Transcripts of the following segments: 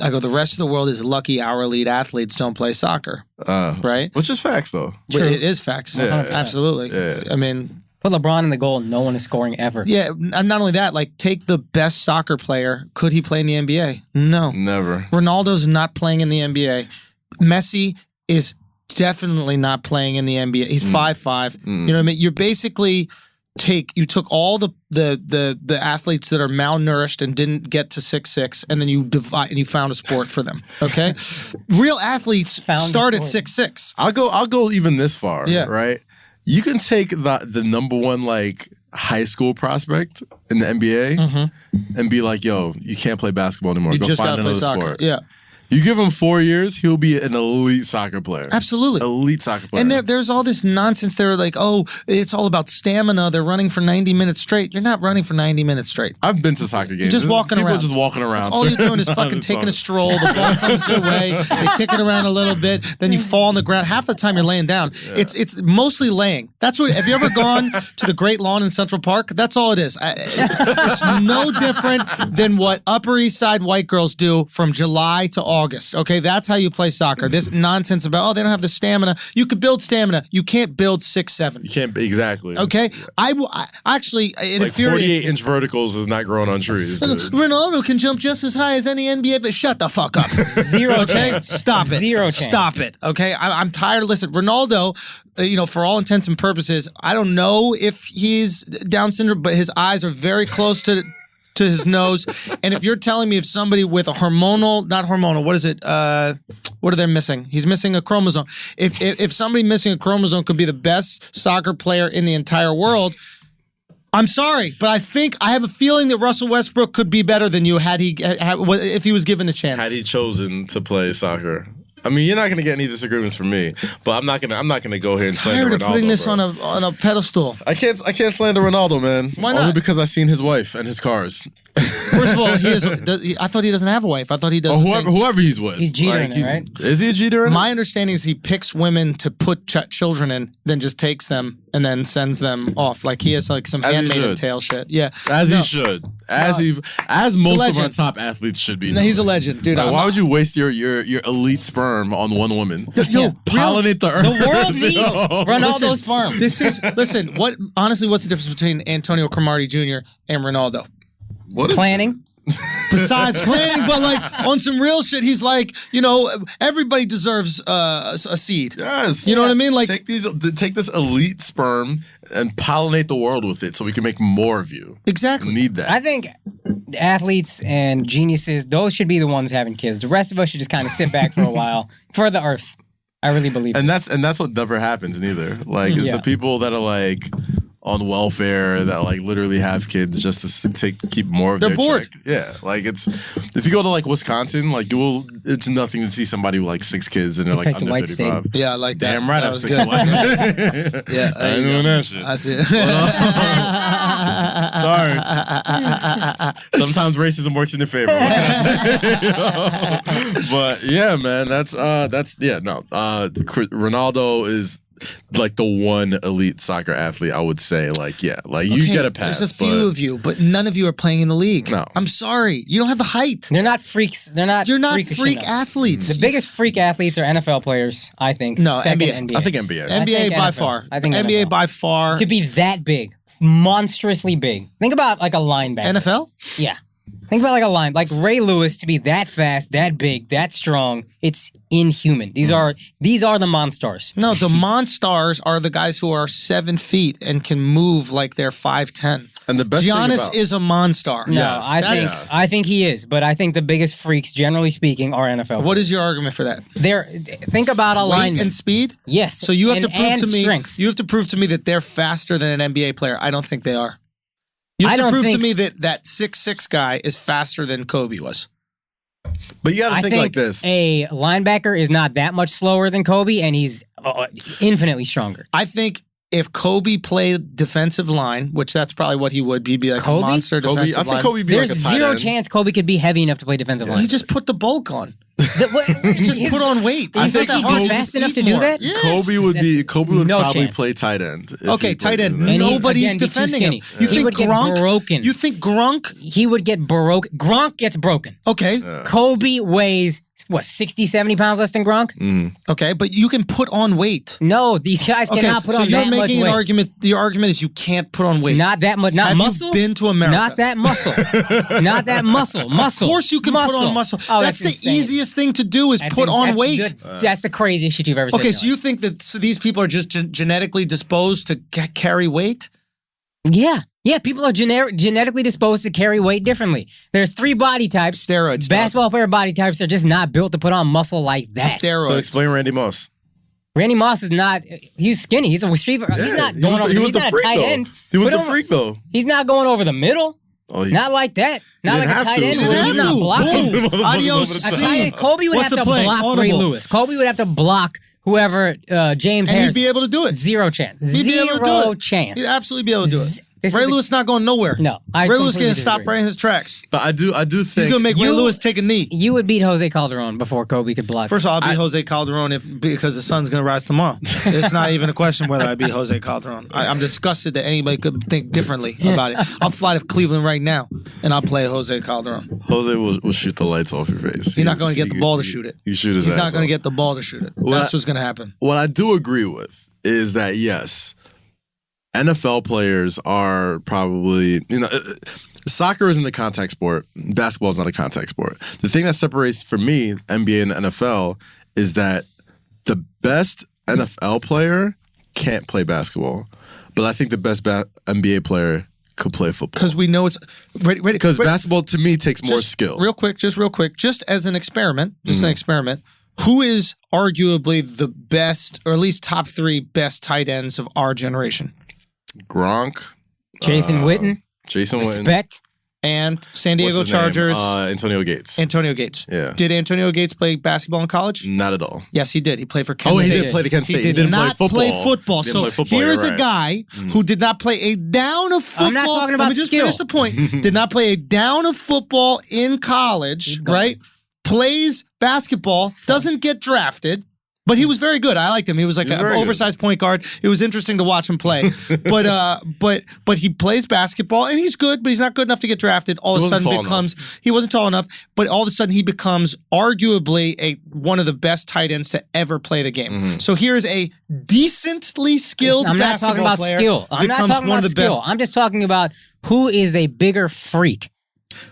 I go, the rest of the world is lucky our elite athletes don't play soccer. Right? Which is facts, though. True. It is facts. Yeah. Absolutely. Yeah. I mean... Put LeBron in the goal, no one is scoring ever. Yeah, and not only that, like, take the best soccer player. Could he play in the NBA? No. Never. Ronaldo's not playing in the NBA. Messi is definitely not playing in the NBA. He's 5'5". You know what I mean? You're basically... You took all the athletes that are malnourished and didn't get to 6'6", and then you divide and you found a sport for them. Okay, real athletes start at 6'6". I'll go even this far. Yeah. Right. You can take the number one like high school prospect in the NBA and be like, yo, you can't play basketball anymore. You Go just find gotta play another soccer. sport. Yeah. You give him 4 years, he'll be an elite soccer player. Absolutely. Elite soccer player. And there's all this nonsense. They're like, oh, it's all about stamina. They're running for 90 minutes straight. You're not running for 90 minutes straight. I've been to soccer games. You're just walking around. People just walking around. That's all you're doing is fucking taking a stroll. The ball comes your way. You kick it around a little bit. Then you fall on the ground. Half the time you're laying down. Yeah. It's mostly laying. That's what. Have you ever gone to the Great Lawn in Central Park? That's all it is. It's no different than what Upper East Side white girls do from July to August. Okay, that's how you play soccer. This nonsense about, they don't have the stamina. You could build stamina. You can't build 6'7". You can't, exactly. Okay? I actually, it like 48-inch verticals is not growing on trees. Ronaldo can jump just as high as any NBA, but shut the fuck up. Zero okay? chance. Stop it. Zero chance. Stop it. Okay? I'm tired. Listen, Ronaldo, for all intents and purposes, I don't know if he's Down syndrome, but his eyes are very close to his nose. And if you're telling me if somebody with a not hormonal, what is it? What are they missing? He's missing a chromosome. If somebody missing a chromosome could be the best soccer player in the entire world, I'm sorry, but I have a feeling that Russell Westbrook could be better than you if he was given a chance. Had he chosen to play soccer. I mean, you're not going to get any disagreements from me, but I'm not going to go here and slander Ronaldo. Tired of putting this on a pedestal. I can't slander Ronaldo, man. Why not? Only because I've seen his wife and his cars. First of all, I thought he doesn't have a wife. I thought he does. Whoever he's with. He's cheating, right? Is he a cheater? My understanding is he picks women to put children in, then just takes them and then sends them off. Like he has like some Handmaid's Tale shit. Yeah, he should. As most of our top athletes should be. No, he's a legend, dude. Like, why would you waste your elite sperm on one woman? Pollinate the earth. The world needs Ronaldo's sperm. Listen. Honestly, what's the difference between Antonio Cromartie Jr. and Ronaldo? What is planning? Besides planning, but like on some real shit, he's like, everybody deserves a seed. Yes. You know what I mean? Like take this elite sperm and pollinate the world with it so we can make more of you. Exactly. We need that. I think athletes and geniuses, those should be the ones having kids. The rest of us should just kind of sit back for a while for the earth. I really believe and that's what never happens neither. Like it's the people that are like on welfare that like literally have kids just to keep more of their bored. check. Yeah, like it's if you go to like Wisconsin, like it's nothing to see somebody with like 6 kids and they're like under 35. State. Yeah, I like that. Damn right, that was good. Yeah, I ain't doing that shit. I see it. Sorry. Sometimes racism works in your favor. But yeah, man, Ronaldo is like the one elite soccer athlete, I would say. Like, you get a pass. There's a few of you, but none of you are playing in the league. No. I'm sorry. You don't have the height. They're not freaks. You're not freak athletes. The biggest freak athletes are NFL players, I think. No, NBA. I think NBA. NBA by far. I think NBA NFL. by far. To be that big, monstrously big. Think about like a linebacker. NFL? Yeah. Think about like Ray Lewis to be that fast, that big, that strong. It's inhuman. These are the monsters. No, the monsters are the guys who are 7 feet and can move like they're 5'10". And the best Giannis is a monster. No, Yes. I think he is, but I think the biggest freaks, generally speaking, are NFL. What is your argument for that? Think about a Weight lineman and speed? Yes. So you have to prove to me. Strength. You have to prove to me that they're faster than an NBA player. I don't think they are. You have to prove to me that 6'6" guy is faster than Kobe was. But you got to think like this. A linebacker is not that much slower than Kobe, and he's infinitely stronger. I think if Kobe played defensive line, which that's probably what he would be, he'd be like Kobe? a monster defensive line. I think Kobe be There's like a tight zero end. chance Kobe could be heavy enough to play defensive line. He just put the bulk on. Just put on weight. I It's not think that he'd hard. be fast Just enough eat to do more. that? Yes. Kobe would No probably chance. play tight end. if Okay, he tight played end. in that. And he, Nobody's again, be too defending him. skinny. You He think would get Gronk? broken. You think Gronk? He would get broken. Gronk gets broken. Okay, Kobe weighs, what, 60, 70 pounds less than Gronk? okay, but you can put on weight. No, these guys Okay, cannot put so on you're that much making an weight. argument. Your argument is you can't put on weight. Not that much. Not Have muscle. you been to America? Not that muscle. Not that muscle. Muscle. Of course you can put on muscle. Oh, that's the insane. easiest thing to do is That's put on that's weight. good. That's the craziest shit you've ever said. Okay, in so your you think that these people are just genetically disposed to carry weight? life. Yeah, people are genetically disposed to carry weight differently. There's 3 body types. Steroids. Basketball player body types are just not built to put on muscle like that. Steroids. So explain Randy Moss. Randy Moss is not. He's skinny. He's a receiver. He's not he going was over. the, he was He's the not a freak tight though. end. He was Put the him- freak though. He's not going over the middle. Oh, Not like that. Not didn't like a have tight to. end. He didn't He's have not to. blocking. Boom. Motherfuckers Adios. over the A side. tight end, Kobe would What's have the to play? block Audible. Ray Lewis. Kobe would have to block whoever James And Harris. he'd be able to do it. Zero chance. He'd be able to do Zero it. chance. He'd absolutely be able to do it. This Ray is the- Lewis not going nowhere. No, I Ray Lewis completely getting stopped disagree. right in his tracks. But I do think He's gonna make Ray You- Lewis take a knee. You would beat Jose Calderon before Kobe could block. First of all, I'll beat Jose Calderon because the sun's going to rise tomorrow. It's not even a question whether I beat Jose Calderon. I'm disgusted that anybody could think differently about it. I'll fly to Cleveland right now and I'll play Jose Calderon. Jose will shoot the lights off your face. He's not going to get the ball to shoot it. You shoot his He's ass not going to off. get the ball to shoot it. Well, That's what's going to happen. What I do agree with is that yes, NFL players are probably soccer isn't a contact sport. Basketball is not a contact sport. The thing that separates for me NBA and NFL is that the best NFL player can't play basketball, but I think the best NBA player could play football. Because we know it's ready. Because basketball to me takes more skill. Real quick, just as an experiment, an experiment. Who is arguably the best, or at least top 3 best tight ends of our generation? Gronk, Jason Witten, Jason Witten, respect. And San Diego what's his name? Chargers. Antonio Gates. Antonio Gates. Yeah. Did Antonio Gates play basketball in college? Not at all. Yes, he did. He played for Kent Oh, he State. did play the Kent State. He did didn't not play football. Didn't So play football, here's you're a right. guy who did not play a down of football. I'm not talking about Let me just skill. finish the point. Did not play a down of football in college, right? Plays basketball, doesn't get drafted. But he was very good. I liked him. He was like He's an very good. oversized point guard. It was interesting to watch him play. But he plays basketball and he's good, but he's not good enough to get drafted. All of a wasn't sudden tall becomes he wasn't tall enough, but all of a sudden he becomes arguably one of the best tight ends to ever play the game. Mm-hmm. So here's a decently skilled I'm not basketball talking about player skill. I'm not becomes talking one about of the skill. best. I'm just talking about who is a bigger freak.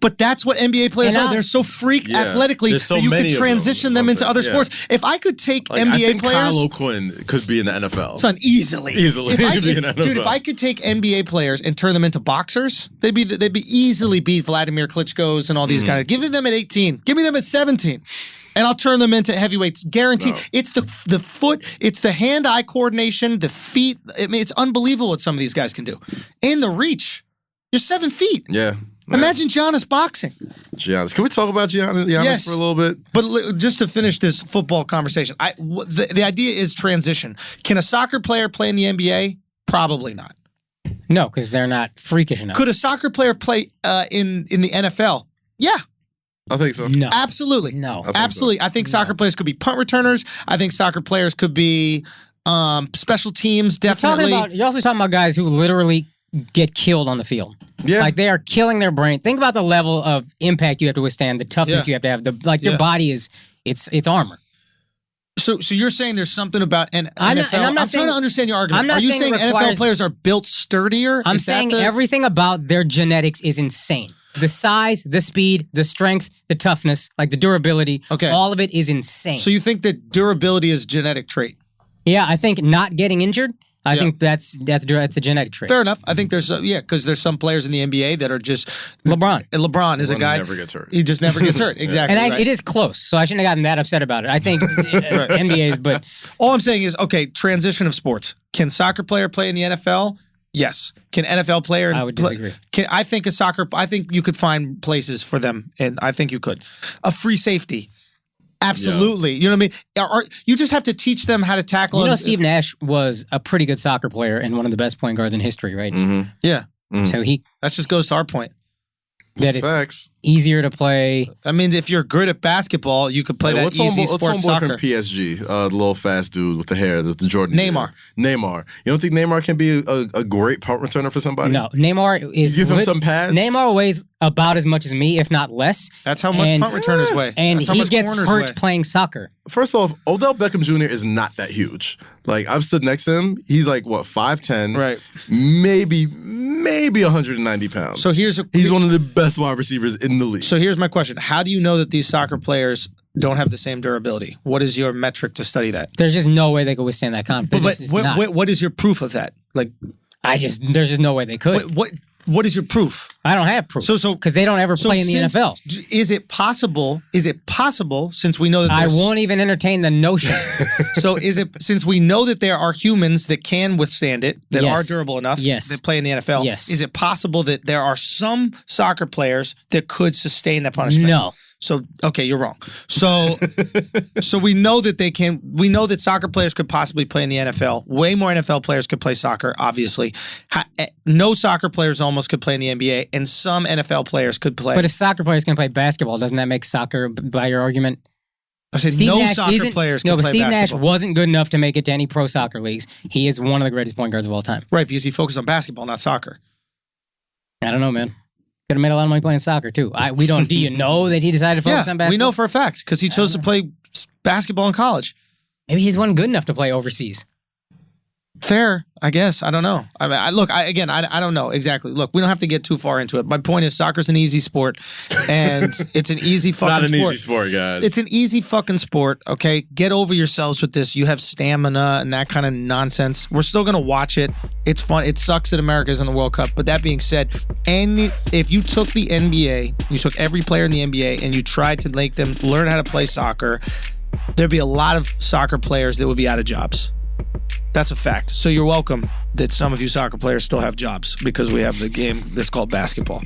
But that's what NBA players And are. They're so freak Yeah. athletically There's so that you many can of transition them, them is into what I'm other saying. sports. If I could take Like, I NBA think players, Kyle O'Quinn could be in the NFL. son, easily. Easily. If I, He'd be in if- NFL. dude, if I could take NBA players and turn them into boxers, they'd be easily beat Vladimir Klitschko's and all these guys. Give me them at 18. Give me them at 17. And I'll turn them into heavyweights. Guaranteed. No. It's the foot, it's the hand-eye coordination, the feet. I mean, it's unbelievable what some of these guys can do. And the reach. You're 7 feet. Yeah. Imagine Giannis boxing. Giannis. Can we talk about Giannis Yes. for a little bit? But just to finish this football conversation, the idea is transition. Can a soccer player play in the NBA? Probably not. No, because they're not freakish enough. Could a soccer player play in the NFL? Yeah, I think so. No. absolutely. No. think Absolutely. I think soccer players could be punt returners. I think soccer players could be special teams, definitely. You're also talking about guys who literally get killed on the field. Yeah. Like they are killing their brain. Think about the level of impact you have to withstand, the toughness Yeah. you have to have. Your body is it's armor. So you're saying there's something about an I'm NFL. not- and I'm not I'm trying saying- to understand your argument. I'm not Are you saying saying it NFL requires- players are built sturdier? I'm Is that saying the- everything about their genetics is insane. The size, the speed, the strength, the toughness, like the durability. Okay. All of it is insane. So you think that durability is a genetic trait? yeah, I think not getting injured. I Yeah. think that's a genetic trait. Fair enough. I think there's because there's some players in the NBA that are just LeBron. and LeBron is a LeBron guy never gets hurt. He just never gets hurt. Exactly. And right. it is close, so I shouldn't have gotten that upset about it. I think NBA's, but All I'm saying is, okay, transition of sports. Can soccer player play in the NFL? Yes. Can NFL player? I would disagree. I think I think you could find places for them, and I think you could. A free safety. Absolutely. You know what I mean? You just have to teach them how to tackle. you know and- Steve Nash was a pretty good soccer player and one of the best point guards in history, right? Yeah. So he That just goes to our point. that it's Facts. easier to play. I mean, if you're good at basketball, you could play that easy What's sport homeboy soccer. from PSG? The little fast dude with the hair, the Jordan. Neymar. Neymar. You don't think Neymar can be a great punt returner for somebody? No, Neymar is. You give him some pads? Neymar weighs about as much as me, if not less. That's how much punt returners weigh. And That's how he much gets corners hurt weigh. playing soccer. First off, Odell Beckham Jr. is not that huge. Like, I've stood next to him. He's like, what, 5'10"? Right. Maybe 190 pounds. So he's one of the best wide receivers in the league. So here's my question: how do you know that these soccer players don't have the same durability? What is your metric to study that? There's just no way they could withstand that confidence. But what is your proof of that? Like, there's just no way they could. What is your proof? I don't have proof. So because they don't ever play in the NFL. Is it possible? Since we know that I won't even entertain the notion. So since we know that there are humans that can withstand it, that Yes. are durable enough, Yes. that play in the NFL, Yes. is it possible that there are some soccer players that could sustain that punishment? No. So, okay, you're wrong. So, so we know that they can. We know that soccer players could possibly play in the NFL. Way more NFL players could play soccer, obviously. No soccer players almost could play in the NBA, and some NFL players could play. But if soccer players can play basketball, doesn't that make soccer, by your argument? I said Steve no Nash soccer players No, can but play Steve basketball. Nash wasn't good enough to make it to any pro soccer leagues. He is one of the greatest point guards of all time. Right, because he focused on basketball, not soccer. I don't know, man. Could have made a lot of money playing soccer too. Do you know that he decided to focus on basketball? We know for a fact because he chose to play basketball in college. Maybe he's one good enough to play overseas. Fair, I guess. I don't know. I mean, I don't know exactly. Look, we don't have to get too far into it. My point is, soccer's an easy sport, and it's an easy fucking Not an sport. easy sport, guys. It's an easy fucking sport, okay? Get over yourselves with this. You have stamina and that kind of nonsense. We're still going to watch it. It's fun. It sucks that America's in the World Cup. But that being said, if you took the NBA, you took every player in the NBA, and you tried to make them learn how to play soccer, there'd be a lot of soccer players that would be out of jobs. That's a fact. So you're welcome that some of you soccer players still have jobs because we have the game that's called basketball.